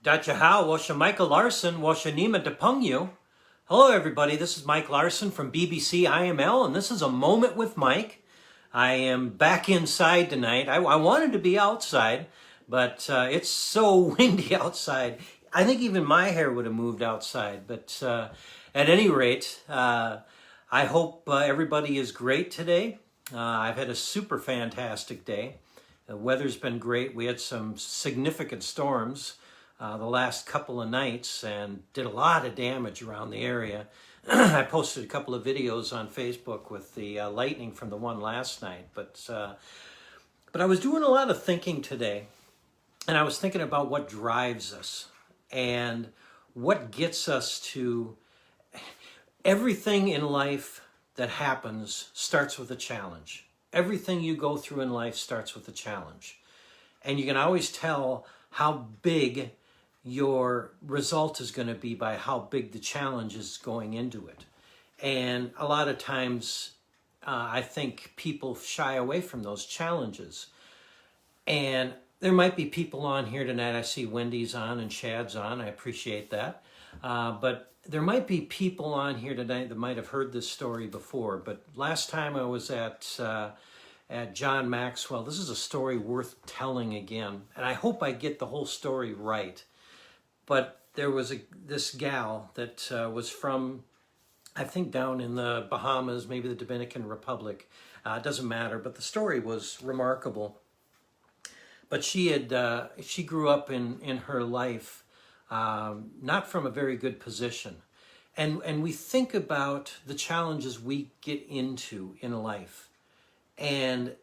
Dachaha, washa Michael Larson, washa Nima Depungyu. Hello, everybody. This is Mike Larson from BBC IML, and this is A Moment with Mike. I am back inside tonight. I wanted to be outside, but it's so windy outside. I think even my hair would have moved outside. But at any rate, I hope everybody is great today. I've had a super fantastic day. The weather's been great. We had some significant storms the last couple of nights and did a lot of damage around the area. I posted a couple of videos on Facebook with the lightning from the one last night. But I was doing a lot of thinking today, and I was thinking about what drives us and what gets us to everything in life that happens starts with a challenge. Everything you go through in life starts with a challenge. And you can always tell how big your result is going to be by how big the challenge is going into it. And a lot of times, I think people shy away from those challenges. And there might be people on here tonight. I see Wendy's on and Chad's on. I appreciate that. But there might be people on here tonight that might have heard this story before. But last time I was at John Maxwell, this is a story worth telling again. And I hope I get the whole story right. But there was this gal that was from, I think, down in the Bahamas, maybe the Dominican Republic. It doesn't matter, but the story was remarkable. But she grew up in her life not from a very good position. And we think about the challenges we get into in life. And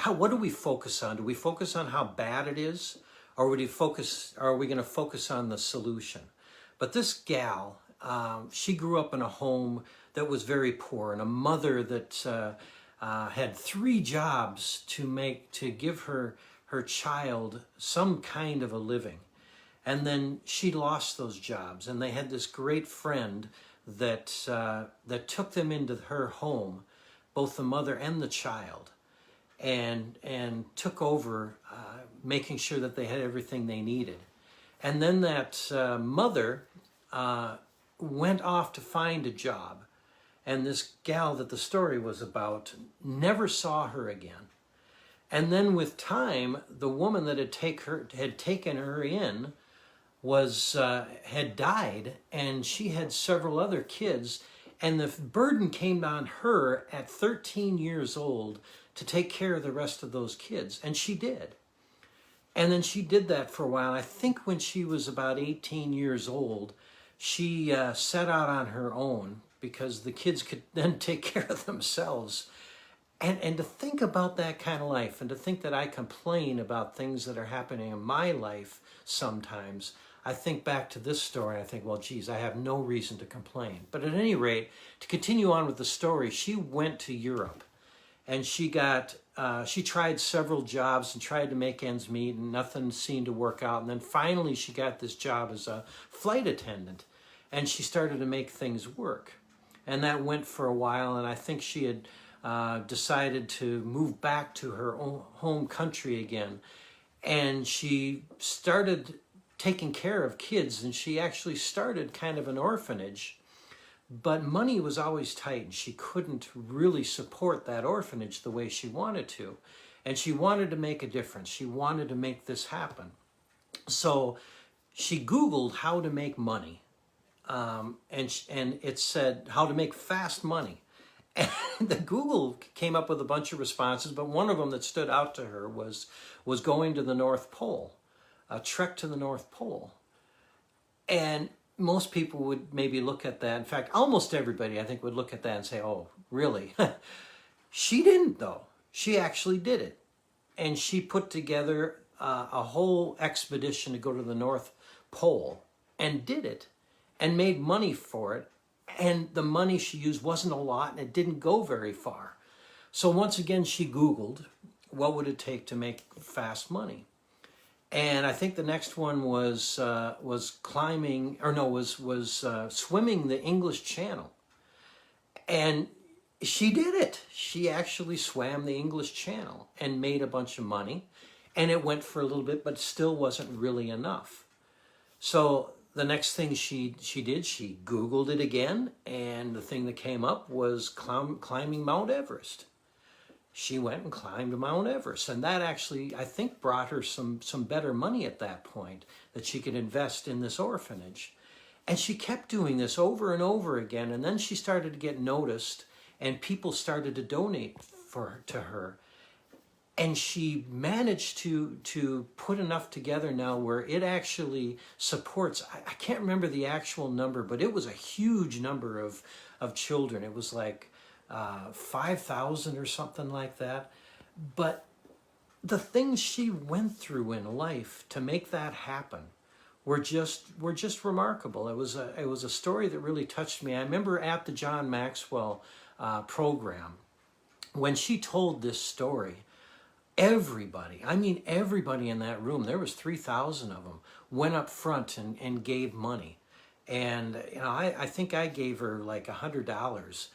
what do we focus on? Do we focus on how bad it is? Or are we going to focus on the solution? But this gal, she grew up in a home that was very poor, and a mother that had 3 jobs to give her child some kind of a living. And then she lost those jobs, and they had this great friend that took them into her home, both the mother and the child, and took over making sure that they had everything they needed. And then that mother went off to find a job. And this gal that the story was about never saw her again. And then with time, the woman that had taken her in had died, and she had several other kids. And the burden came on her at 13 years old to take care of the rest of those kids. And she did. And then she did that for a while. I think when she was about 18 years old, she set out on her own because the kids could then take care of themselves. And to think about that kind of life, and to think that I complain about things that are happening in my life sometimes, I think back to this story, and I think, well, geez, I have no reason to complain. But at any rate, to continue on with the story, she went to Europe. And she tried several jobs and tried to make ends meet, and nothing seemed to work out. And then finally she got this job as a flight attendant, and she started to make things work. And that went for a while, and I think she had decided to move back to her own home country again. And she started taking care of kids, and she actually started kind of an orphanage. But money was always tight, and she couldn't really support that orphanage the way she wanted to. And she wanted to make a difference. She wanted to make this happen. So she Googled how to make money. And it said how to make fast money. And the Google came up with a bunch of responses, but one of them that stood out to her was going to the North Pole, a trek to the North Pole. And most people would maybe look at that. In fact, almost everybody, I think, would look at that and say, oh, really? She didn't, though. She actually did it. And she put together a whole expedition to go to the North Pole and did it and made money for it. And the money she used wasn't a lot, and it didn't go very far. So once again, she Googled, what would it take to make fast money? And I think the next one was swimming the English Channel. And she did it. She actually swam the English Channel and made a bunch of money. And it went for a little bit, but still wasn't really enough. So the next thing she did, she Googled it again, and the thing that came up was climbing Mount Everest. She went and climbed Mount Everest, and that actually, I think, brought her some better money at that point that she could invest in this orphanage. And she kept doing this over and over again, and then she started to get noticed, and people started to donate to her. And she managed to put enough together now where it actually supports, I can't remember the actual number, but it was a huge number of children. It was like 5,000 or something like that. But the things she went through in life to make that happen were just remarkable. It was a story that really touched me. I remember at the John Maxwell program, when she told this story, everybody, I mean everybody in that room, there was 3,000 of them, went up front and gave money. And I think I gave her like $100,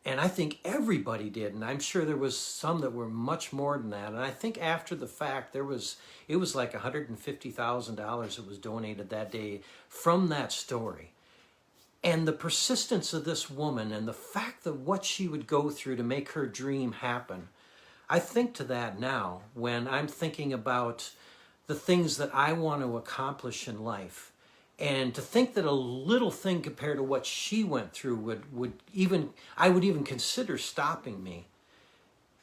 and I think everybody did, and I'm sure there was some that were much more than that. And I think after the fact, it was like $150,000 that was donated that day from that story. And the persistence of this woman and the fact that what she would go through to make her dream happen, I think to that now when I'm thinking about the things that I want to accomplish in life. And to think that a little thing compared to what she went through would even consider stopping me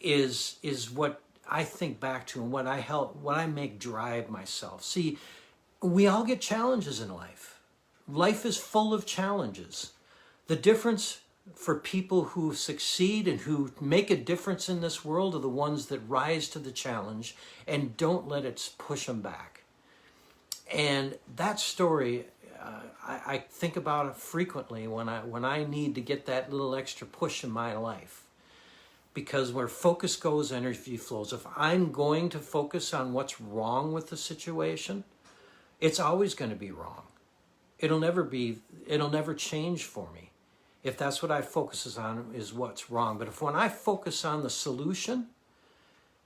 is what I think back to and what I make drive myself. See, we all get challenges in life. Life is full of challenges. The difference for people who succeed and who make a difference in this world are the ones that rise to the challenge and don't let it push them back. And that story, I think about it frequently when I need to get that little extra push in my life. Because where focus goes, energy flows. If I'm going to focus on what's wrong with the situation, it's always going to be wrong. It'll never change for me. If that's what I focus on is what's wrong. But when I focus on the solution,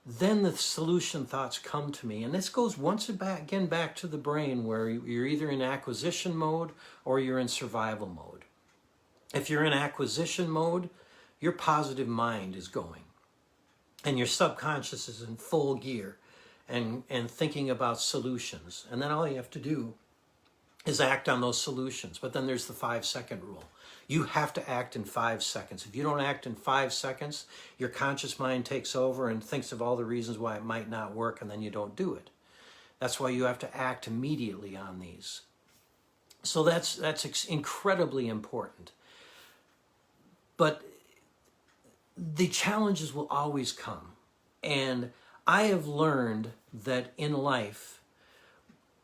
then the solution thoughts come to me. And this goes once again back to the brain where you're either in acquisition mode or you're in survival mode. If you're in acquisition mode, your positive mind is going. And your subconscious is in full gear and thinking about solutions. And then all you have to do is act on those solutions. But then there's the 5-second rule. You have to act in 5 seconds. If you don't act in 5 seconds, your conscious mind takes over and thinks of all the reasons why it might not work, and then you don't do it. That's why you have to act immediately on these. So that's incredibly important. But the challenges will always come. And I have learned that in life,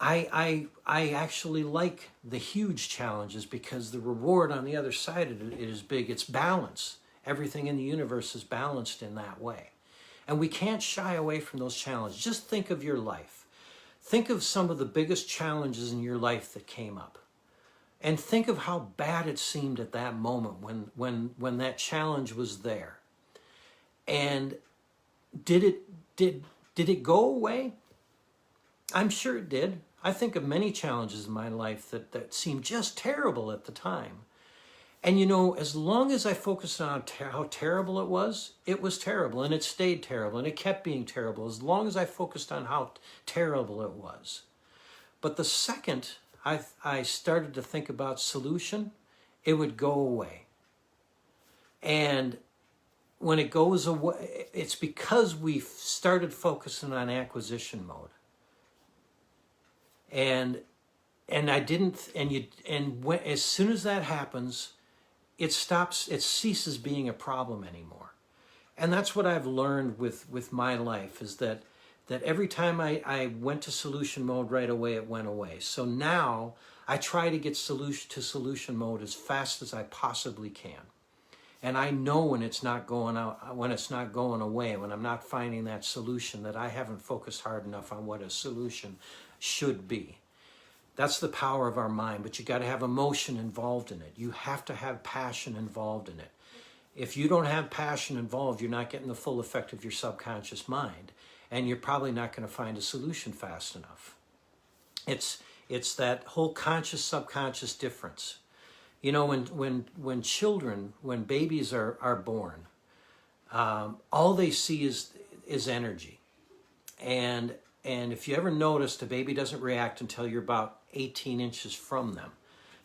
I actually like the huge challenges because the reward on the other side of it is big. It's balance. Everything in the universe is balanced in that way. And we can't shy away from those challenges. Just think of your life. Think of some of the biggest challenges in your life that came up. And think of how bad it seemed at that moment when that challenge was there. And did it go away? I'm sure it did. I think of many challenges in my life that seemed just terrible at the time. And as long as I focused on how terrible it was terrible, and it stayed terrible, and it kept being terrible, as long as I focused on how terrible it was. But the second I started to think about solution, it would go away. And when it goes away, it's because we started focusing on acquisition mode. And I didn't, as soon as that happens, it ceases being a problem anymore. And that's what I've learned with my life is that every time I went to solution mode right away, it went away. So now I try to get to solution mode as fast as I possibly can. And I know when it's not going away, when I'm not finding that solution, that I haven't focused hard enough on what a solution should be. That's the power of our mind, but you got to have emotion involved in it. You have to have passion involved in it. If you don't have passion involved, you're not getting the full effect of your subconscious mind. and you're probably not going to find a solution fast enough. It's that whole conscious subconscious difference. You know, when children, when babies are born, all they see is energy. And if you ever noticed, a baby doesn't react until you're about 18 inches from them,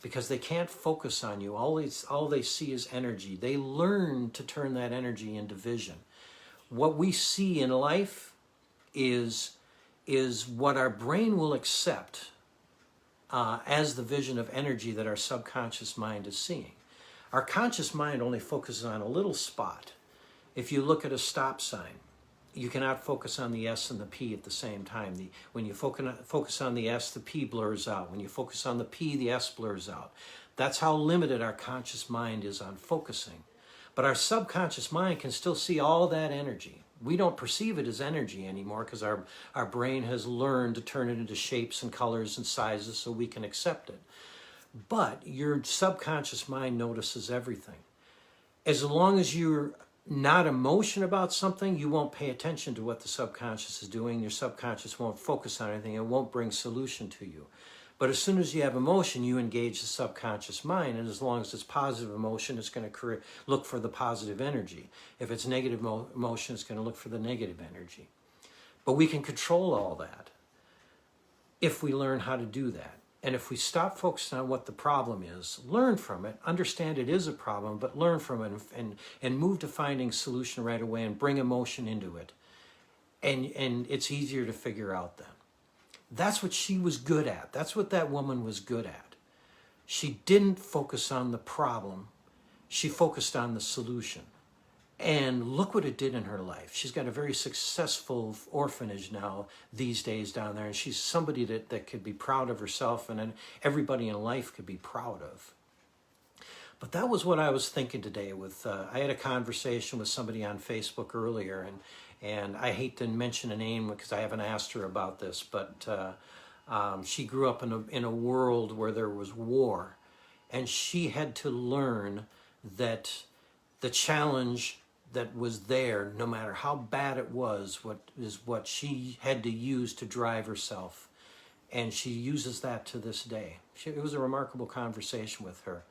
because they can't focus on you. All they see is energy. They learn to turn that energy into vision. What we see in life is what our brain will accept as the vision of energy that our subconscious mind is seeing. Our conscious mind only focuses on a little spot. If you look at a stop sign, you cannot focus on the S and the P at the same time. When you focus on the S, the P blurs out. When you focus on the P, the S blurs out. That's how limited our conscious mind is on focusing. But our subconscious mind can still see all that energy. We don't perceive it as energy anymore because our brain has learned to turn it into shapes and colors and sizes so we can accept it. But your subconscious mind notices everything. As long as you're not emotion about something, you won't pay attention to what the subconscious is doing. Your subconscious won't focus on anything. It won't bring solution to you. But as soon as you have emotion, you engage the subconscious mind, and as long as it's positive emotion, it's going to look for the positive energy. If it's negative emotion, it's going to look for the negative energy. But we can control all that if we learn how to do that. And if we stop focusing on what the problem is, learn from it, understand it is a problem, but learn from it and move to finding solution right away and bring emotion into it. And it's easier to figure out then. That's what she was good at. That's what that woman was good at. She didn't focus on the problem. She focused on the solution. And look what it did in her life. She's got a very successful orphanage now these days down there. And she's somebody that could be proud of herself and everybody in life could be proud of. But that was what I was thinking today. I had a conversation with somebody on Facebook earlier, and I hate to mention a name because I haven't asked her about this, but she grew up in a world where there was war. And she had to learn that the challenge that was there, no matter how bad it was what she had to use to drive herself. And she uses that to this day. It was a remarkable conversation with her.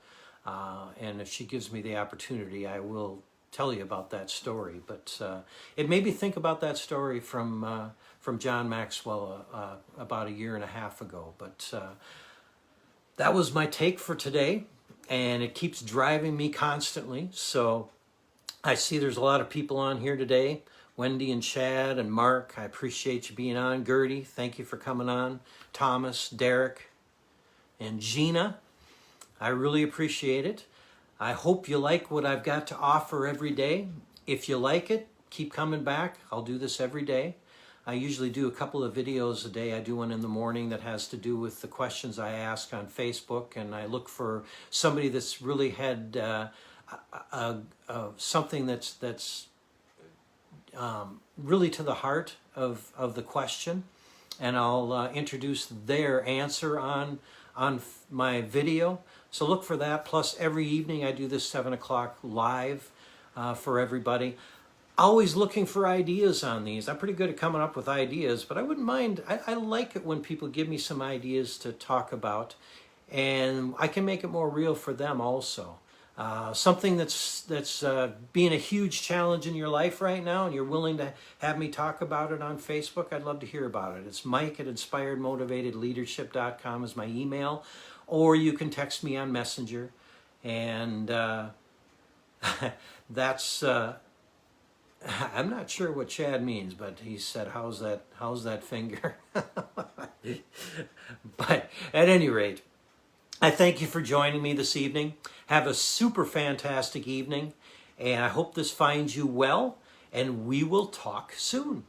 And if she gives me the opportunity, I will tell you about that story. But it made me think about that story from John Maxwell about 1.5 years ago. But that was my take for today. And it keeps driving me constantly. So I see there's a lot of people on here today. Wendy and Chad and Mark, I appreciate you being on. Gertie, thank you for coming on. Thomas, Derek, and Gina, I really appreciate it. I hope you like what I've got to offer every day. If you like it, keep coming back. I'll do this every day. I usually do a couple of videos a day. I do one in the morning that has to do with the questions I ask on Facebook, and I look for somebody that's really had something that's really to the heart of the question, and I'll introduce their answer on my video. So look for that. Plus every evening I do this 7 o'clock live for everybody. Always looking for ideas on these. I'm pretty good at coming up with ideas, but I wouldn't mind. I like it when people give me some ideas to talk about, and I can make it more real for them also. Something that's being a huge challenge in your life right now, and you're willing to have me talk about it on Facebook, I'd love to hear about it. It's Mike@inspiredmotivatedleadership.com is my email, or you can text me on Messenger, and that's. I'm not sure what Chad means, but he said, "How's that finger?" But at any rate, I thank you for joining me this evening. Have a super fantastic evening, and I hope this finds you well, and we will talk soon.